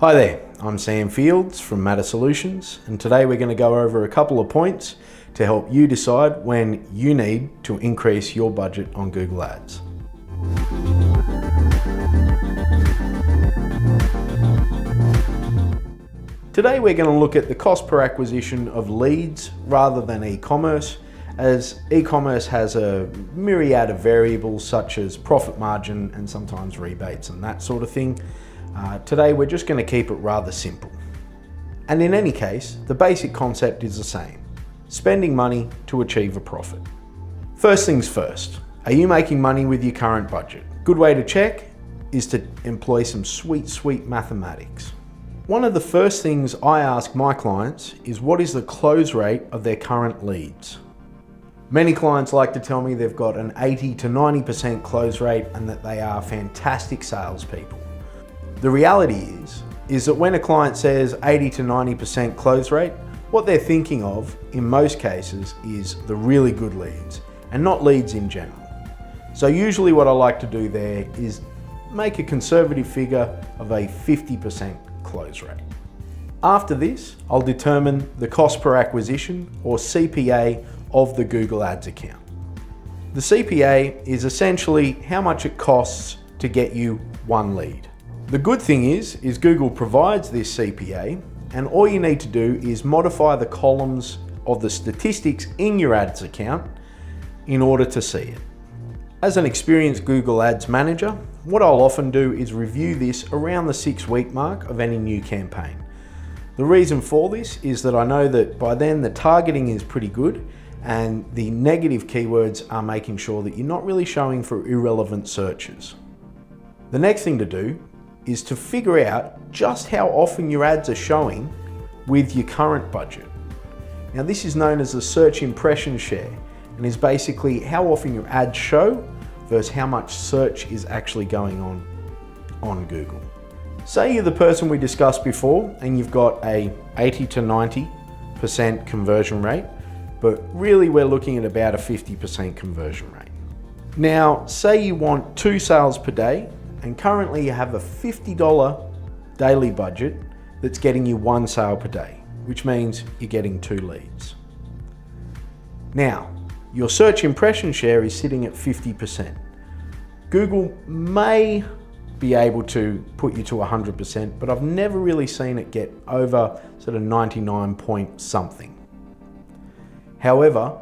Hi there, I'm Sam Fields from Matter Solutions, and today we're going to go over a couple of points to help you decide when you need to increase your budget on Google Ads. Today we're going to look at the cost per acquisition of leads rather than e-commerce, as e-commerce has a myriad of variables such as profit margin and sometimes rebates and that sort of thing. Today we're just going to keep it rather simple. And in any case, the basic concept is the same: spending money to achieve a profit. First things first, are you making money with your current budget? Good way to check is to employ some sweet mathematics. One of the first things I ask my clients is, what is the close rate of their current leads? Many clients like to tell me they've got an 80 to 90% close rate and that they are fantastic salespeople. The reality is that when a client says 80 to 90% close rate, what they're thinking of in most cases is the really good leads and not leads in general. So usually what I like to do there is make a conservative figure of a 50% close rate. After this, I'll determine the cost per acquisition, or CPA, of the Google Ads account. The CPA is essentially how much it costs to get you one lead. The good thing is Google provides this CPA, and all you need to do is modify the columns of the statistics in your ads account in order to see it. As an experienced Google Ads manager, what I'll often do is review this around the 6-week mark of any new campaign. The reason for this is that I know that by then the targeting is pretty good and the negative keywords are making sure that you're not really showing for irrelevant searches. The next thing to do is to figure out just how often your ads are showing with your current budget. Now, this is known as the search impression share and is basically how often your ads show versus how much search is actually going on Google. Say you're the person we discussed before and you've got a 80 to 90% conversion rate, but really we're looking at about a 50% conversion rate. Now, say you want 2 sales per day, and currently you have a $50 daily budget that's getting you 1 sale per day, which means you're getting 2 leads. Now, your search impression share is sitting at 50%. Google may be able to put you to 100%, but I've never really seen it get over sort of 99 point something. However,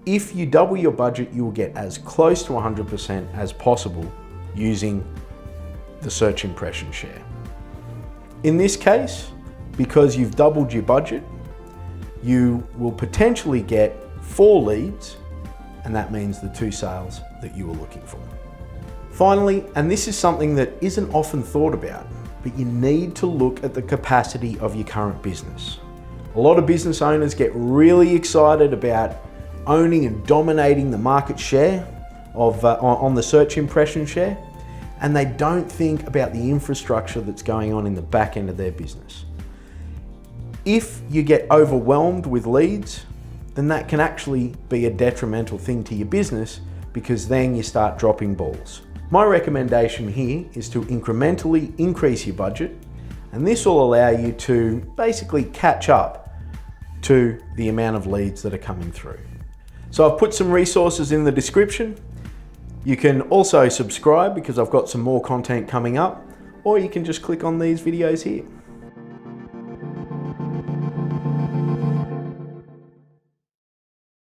if you double your budget, you will get as close to 100% as possible using the search impression share. In this case, because you've doubled your budget, you will potentially get 4 leads, and that means the 2 sales that you were looking for. Finally, and this is something that isn't often thought about, but you need to look at the capacity of your current business. A lot of business owners get really excited about owning and dominating the market share on the search impression share, and they don't think about the infrastructure that's going on in the back end of their business. If you get overwhelmed with leads, then that can actually be a detrimental thing to your business, because then you start dropping balls. My recommendation here is to incrementally increase your budget, and this will allow you to basically catch up to the amount of leads that are coming through. So I've put some resources in the description. You can also subscribe because I've got some more content coming up, or you can just click on these videos here.